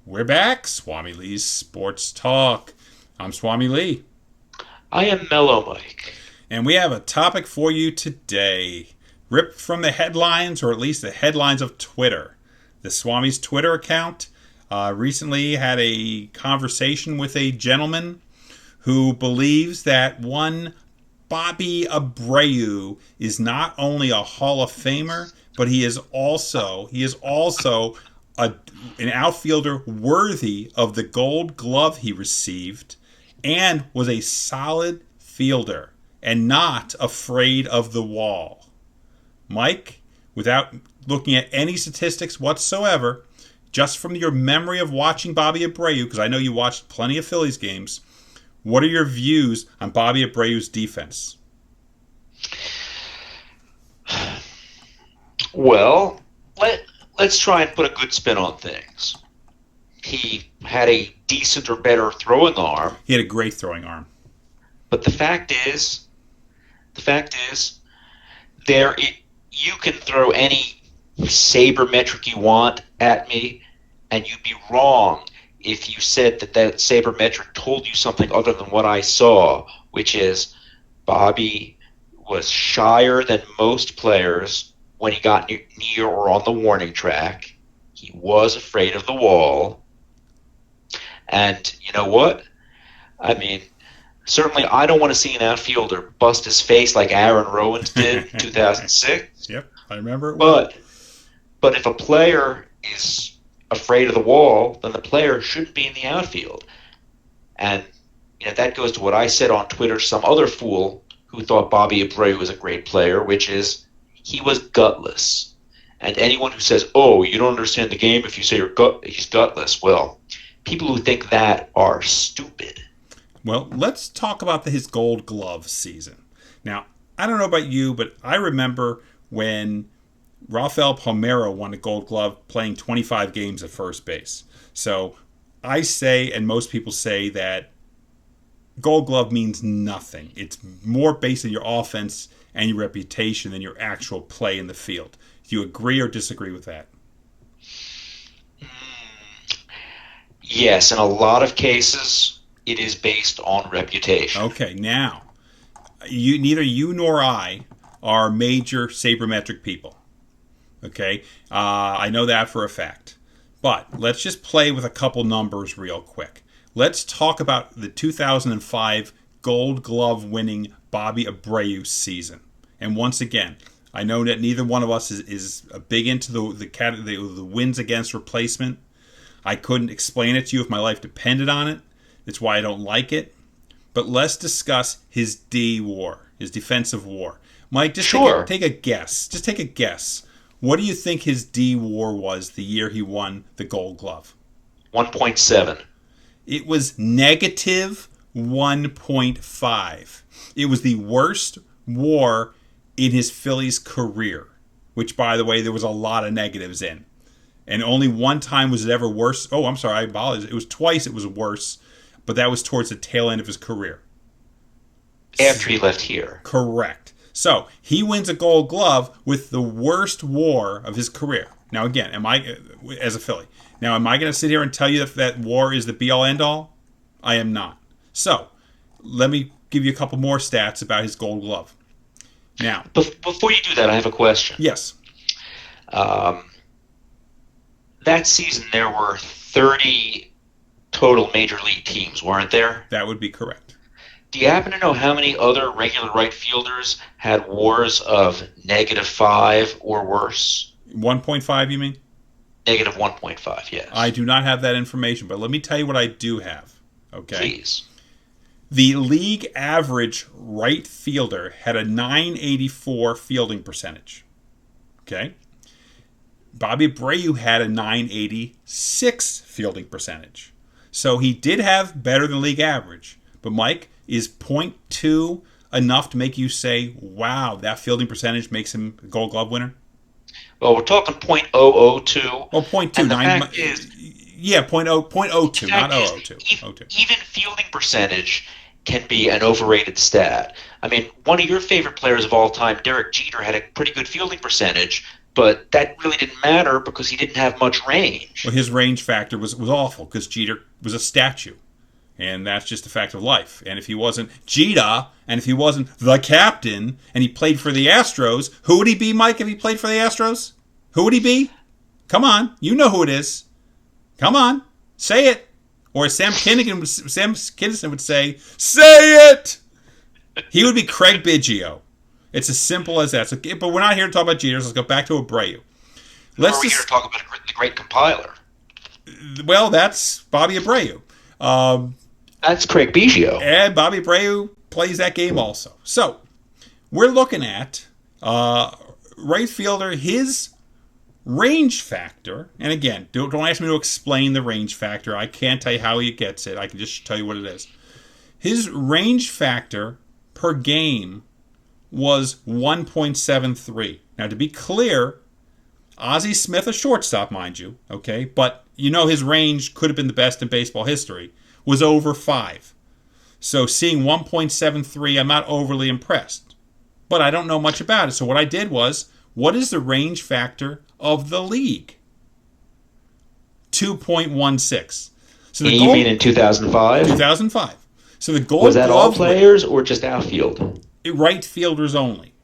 We're back, SwamiLee's Sports Talk. I'm SwamiLee. I am Mellow Mike. And we have a topic for you today. Ripped from the headlines, or at least the headlines of Twitter. The Swami's Twitter account recently had a conversation with a gentleman who believes that one Bobby Abreu is not only a Hall of Famer, but he is also an outfielder worthy of the Gold Glove he received, and was a solid fielder and not afraid of the wall. Mike, without looking at any statistics whatsoever, just from your memory of watching Bobby Abreu, because I know you watched plenty of Phillies games, what are your views on Bobby Abreu's defense? Well, let's try and put a good spin on things. He had a decent or better throwing arm, He had a great throwing arm. but the fact is, there you can throw any sabermetric you want at me, and you'd be wrong if you said that sabermetric told you something other than what I saw, which is Bobby was shyer than most players when he got near or on the warning track. He was afraid of the wall. And you know what? I mean, certainly I don't want to see an outfielder bust his face like Aaron Rowans did in 2006. Yep, I remember it well. But if a player is afraid of the wall, then the player shouldn't be in the outfield. And that goes to what I said on Twitter, some other fool who thought Bobby Abreu was a great player, which is he was gutless. And anyone who says, "Oh, you don't understand the game if you say he's gutless," well, people who think that are stupid. Well, let's talk about his Gold Glove season. Now, I don't know about you, but I remember when Rafael Palmeiro won a Gold Glove playing 25 games at first base. So I say, and most people say, that Gold Glove means nothing. It's more based on your offense and your reputation than your actual play in the field. Do you agree or disagree with that? Yes, in a lot of cases, it is based on reputation. Okay, now, neither you nor I are major sabermetric people. Okay, I know that for a fact. But let's just play with a couple numbers real quick. Let's talk about the 2005 Gold Glove winning Bobby Abreu season. And once again, I know that neither one of us is big into the wins against replacement. I couldn't explain it to you if my life depended on it. That's why I don't like it. But let's discuss his D WAR, his defensive WAR. Mike, just Sure. take a guess. Just take a guess. What do you think his D WAR was the year he won the Gold Glove? 1.7. It was negative 1.5. It was the worst WAR in his Phillies career, which, by the way, there was a lot of negatives in. And only one time was it ever worse. Oh, I'm sorry, I apologize. It was twice it was worse, but that was towards the tail end of his career. After he left here. Correct. So he wins a Gold Glove with the worst WAR of his career. Now, again, as a Philly, am I going to sit here and tell you that WAR is the be-all, end-all? I am not. So let me give you a couple more stats about his Gold Glove. Now, Before you do that, I have a question. yes, That season, there were 30 total major league teams, weren't there? that would be correct. Do you happen to know how many other regular right fielders had WARs of -5 or worse? 1.5, you mean? Negative 1.5, yes. I do not have that information, but let me tell you what I do have. Okay. Please. The league average right fielder had a .984 fielding percentage. Okay. Bobby Abreu had a .986 fielding percentage. So he did have better than league average. But Mike, is .2 enough to make you say, wow, that fielding percentage makes him a Gold Glove winner? Well, we're talking .002. Well, .2. And the fact is, yeah, .0.02, not fact is, 002. 02. even fielding percentage can be an overrated stat. I mean, one of your favorite players of all time, Derek Jeter, had a pretty good fielding percentage, but that really didn't matter because he didn't have much range. Well, his range factor was awful because Jeter was a statue. And that's just a fact of life. And if he wasn't Jeter, and if he wasn't the captain, and he played for the Astros, who would he be, Mike, if he played for the Astros? Who would he be? Come on. You know who it is. Come on. Say it. Or as Sam Kinison would say it! He would be Craig Biggio. It's as simple as that. So, but we're not here to talk about Jeters. Let's go back to Abreu. We're here to talk about the great compiler. Well, that's Bobby Abreu. That's Craig Biggio. And Bobby Abreu plays that game also. So, we're looking at right fielder, his range factor. And again, don't ask me to explain the range factor. I can't tell you how he gets it. I can just tell you what it is. His range factor per game was 1.73. Now, to be clear, Ozzie Smith, a shortstop, mind you, okay, but you know his range could have been the best in baseball history, was over 5. So seeing 1.73, I'm not overly impressed. But I don't know much about it. So what I did was, what is the range factor of the league? 2.16. So you mean in 2005? 2005. So the Gold was that Glove all players or just outfield? Right fielders only.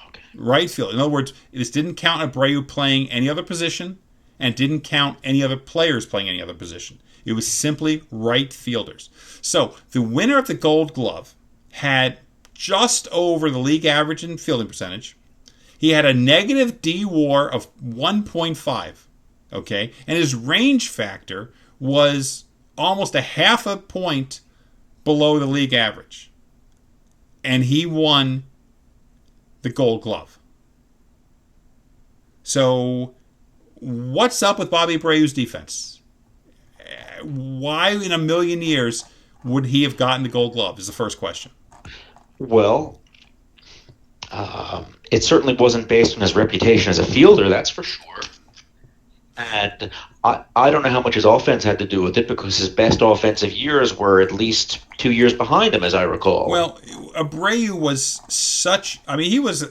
Okay. Right field. In other words, this didn't count Abreu playing any other position and didn't count any other players playing any other position. It was simply right fielders. So the winner of the Gold Glove had just over the league average in fielding percentage. He had a negative D WAR of 1.5. Okay? And his range factor was almost a half a point below the league average. And he won the Gold Glove. So, what's up with Bobby Abreu's defense? Why in a million years would he have gotten the Gold Glove is the first question. Well, it certainly wasn't based on his reputation as a fielder, that's for sure. And I don't know how much his offense had to do with it because his best offensive years were at least 2 years behind him, as I recall. Well, Abreu was such... he was...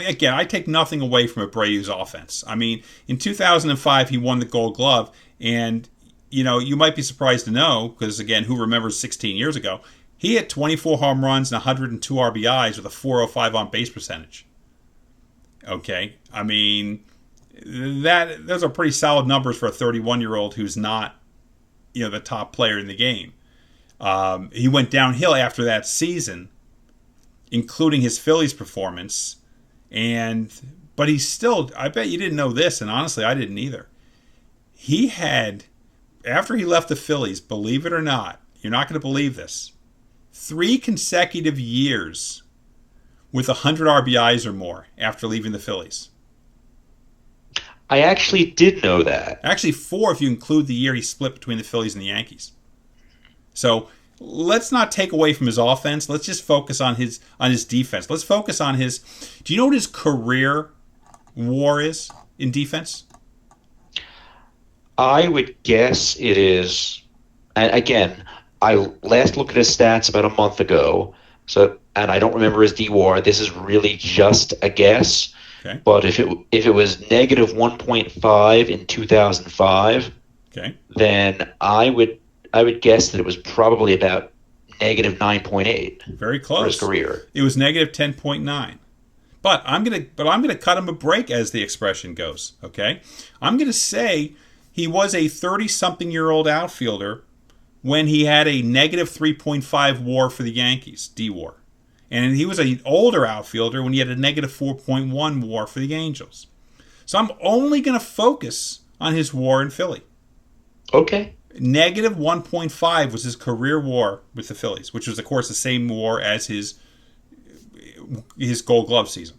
again, I take nothing away from Abreu's offense. In 2005, he won the Gold Glove, and, you might be surprised to know, because, again, who remembers 16 years ago, he had 24 home runs and 102 RBIs with a 405 on-base percentage. Okay? Those are pretty solid numbers for a 31-year-old who's not, the top player in the game. He went downhill after that season, including his Phillies performance, but he's still. I bet you didn't know this, and honestly, I didn't either. He had, after he left the Phillies, believe it or not, you're not going to believe this, 3 consecutive years with 100 RBIs or more after leaving the Phillies. I actually did know that. Actually, 4 if you include the year he split between the Phillies and the Yankees. So let's not take away from his offense. Let's just focus on his defense. Let's focus on his... Do you know what his career WAR is in defense? I would guess it is... And again, I last looked at his stats about a month ago, and I don't remember his D WAR. This is really just a guess. Okay. But if it was negative 1.5 in 2005, okay, then I would guess that it was probably about negative 9.8. Very close. For his career. It was negative 10.9. But I'm gonna cut him a break, as the expression goes. Okay, I'm gonna say he was a 30-something-year-old outfielder when he had a negative 3.5 WAR for the Yankees, D WAR. And he was an older outfielder when he had a negative 4.1 WAR for the Angels. So I'm only going to focus on his WAR in Philly. Okay. Negative 1.5 was his career WAR with the Phillies, which was, of course, the same WAR as his Gold Glove season.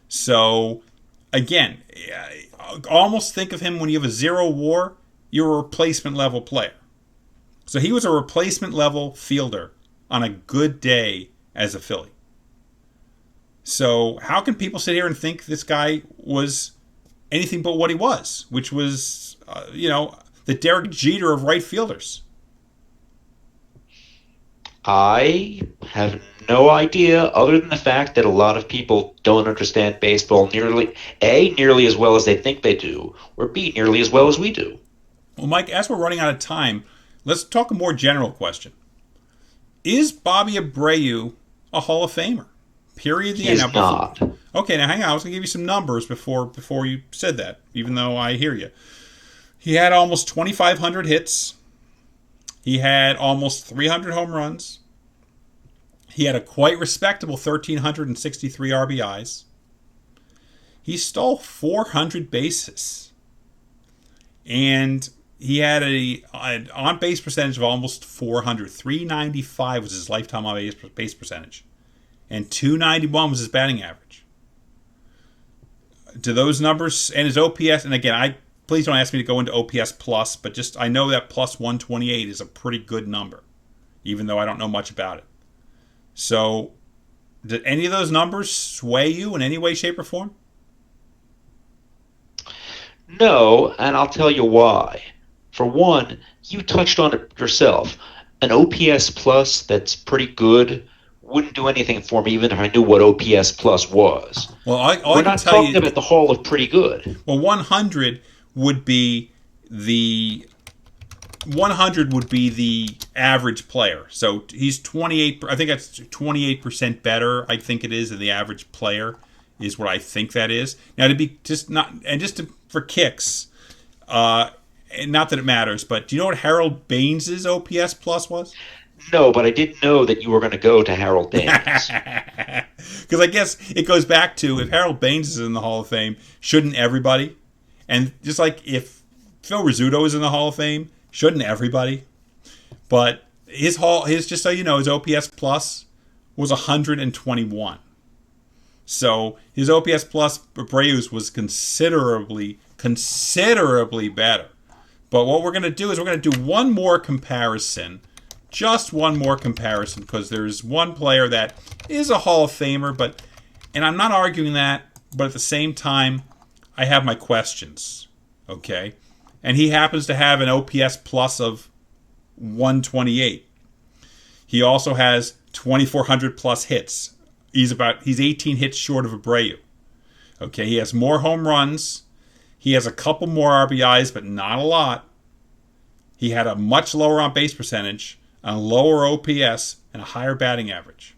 So, again, almost think of him when you have a 0 WAR, you're a replacement level player. So he was a replacement level fielder on a good day as a Philly. So how can people sit here and think this guy was anything but what he was, which was, the Derek Jeter of right fielders? I have no idea, other than the fact that a lot of people don't understand baseball nearly as well as they think they do, or B, nearly as well as we do. Well, Mike, as we're running out of time, let's talk a more general question. Is Bobby Abreu a Hall of Famer? Period. The He end. is not. Okay, now hang on. I was going to give you some numbers before you said that, even though I hear you. He had almost 2,500 hits. He had almost 300 home runs. He had a quite respectable 1,363 RBIs. He stole 400 bases. And he had an on-base percentage of almost 400. 395 was his lifetime on-base percentage. And 291 was his batting average. Do those numbers, and his OPS, and again, please don't ask me to go into OPS plus, but just I know that plus 128 is a pretty good number, even though I don't know much about it. So, did any of those numbers sway you in any way, shape, or form? No, and I'll tell you why. For one, you touched on it yourself. An OPS plus that's pretty good wouldn't do anything for me, even if I knew what OPS plus was. Well, We're not talking about the Hall of pretty good. Well, 100 would be the average player. So he's 28. I think that's 28% better. I think it is than the average player is what I think that is. Now to be for kicks, and not that it matters, but do you know what Harold Baines' OPS plus was? No, but I didn't know that you were going to go to Harold Baines. Because I guess it goes back to, if Harold Baines is in the Hall of Fame, shouldn't everybody? And just like if Phil Rizzuto is in the Hall of Fame, shouldn't everybody? But his just so you know, his OPS plus was 121. So his OPS plus Abreu's was considerably better. But what we're going to do is we're going to do one more comparison. Just one more comparison, because there's one player that is a Hall of Famer, and I'm not arguing that, but at the same time, I have my questions, okay? And he happens to have an OPS plus of 128. He also has 2,400 plus hits. He's 18 hits short of Abreu. Okay, he has more home runs. He has a couple more RBIs, but not a lot. He had a much lower on-base percentage, a lower OPS, and a higher batting average.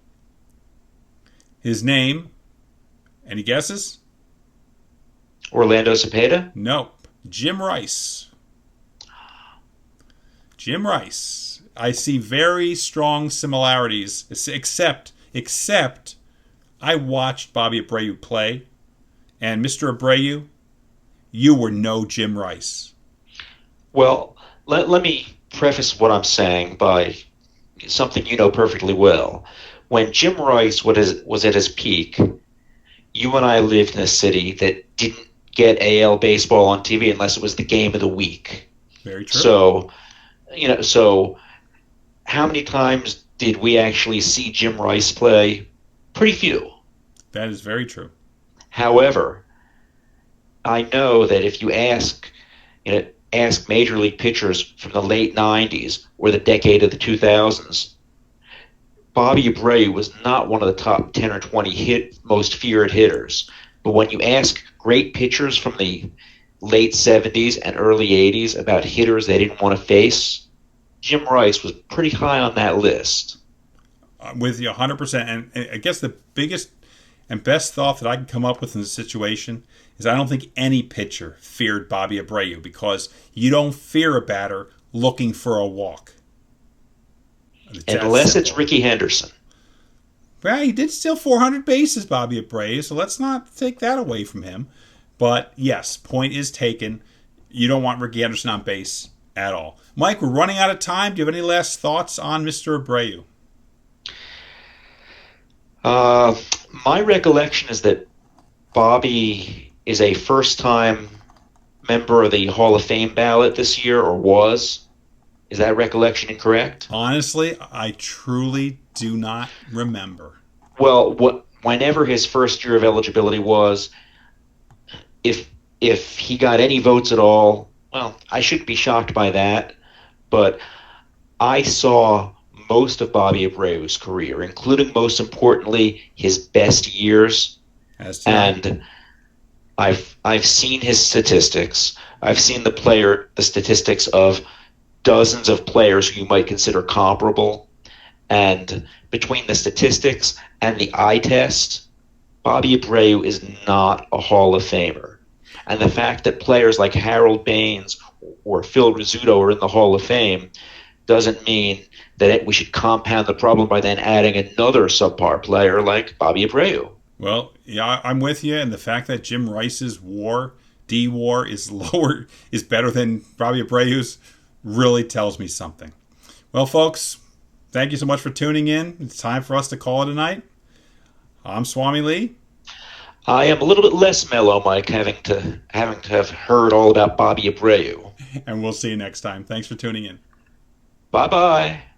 His name, any guesses? Orlando Cepeda? Nope. Jim Rice. Jim Rice. I see very strong similarities, except I watched Bobby Abreu play, and Mr. Abreu, you were no Jim Rice. Well, let me preface what I'm saying by something you know perfectly well. When Jim Rice was at his peak, you and I lived in a city that didn't get AL baseball on TV unless it was the game of the week. Very true. So how many times did we actually see Jim Rice play? Pretty few. That is very true. However, I know that if you ask major league pitchers from the late 90s or the decade of the 2000s, Bobby Abreu was not one of the top 10 or 20 most feared hitters. But when you ask great pitchers from the late 70s and early 80s about hitters they didn't want to face, Jim Rice was pretty high on that list. I'm with you 100%. And I guess the biggest and best thought that I can come up with in this situation is I don't think any pitcher feared Bobby Abreu, because you don't fear a batter looking for a walk. Unless it's Ricky Henderson. Well, he did steal 400 bases, Bobby Abreu, so let's not take that away from him. But yes, point is taken. You don't want Ricky Henderson on base at all. Mike, we're running out of time. Do you have any last thoughts on Mr. Abreu? My recollection is that Bobby is a first-time member of the Hall of Fame ballot this year, or was. Is that recollection incorrect? Honestly, I truly do not remember. Well, whenever his first year of eligibility was, if he got any votes at all, well, I shouldn't be shocked by that, but I saw most of Bobby Abreu's career, including, most importantly, his best years. And I've seen his statistics. I've seen the statistics of dozens of players who you might consider comparable. And between the statistics and the eye test, Bobby Abreu is not a Hall of Famer. And the fact that players like Harold Baines or Phil Rizzuto are in the Hall of Fame doesn't mean that we should compound the problem by then adding another subpar player like Bobby Abreu. Well, yeah, I'm with you. And the fact that Jim Rice's D-WAR is lower, is better than Bobby Abreu's, really tells me something. Well, folks, thank you so much for tuning in. It's time for us to call it a night. I'm SwamiLee. I am a little bit less mellow, Mike, having to have heard all about Bobby Abreu. And we'll see you next time. Thanks for tuning in. Bye-bye.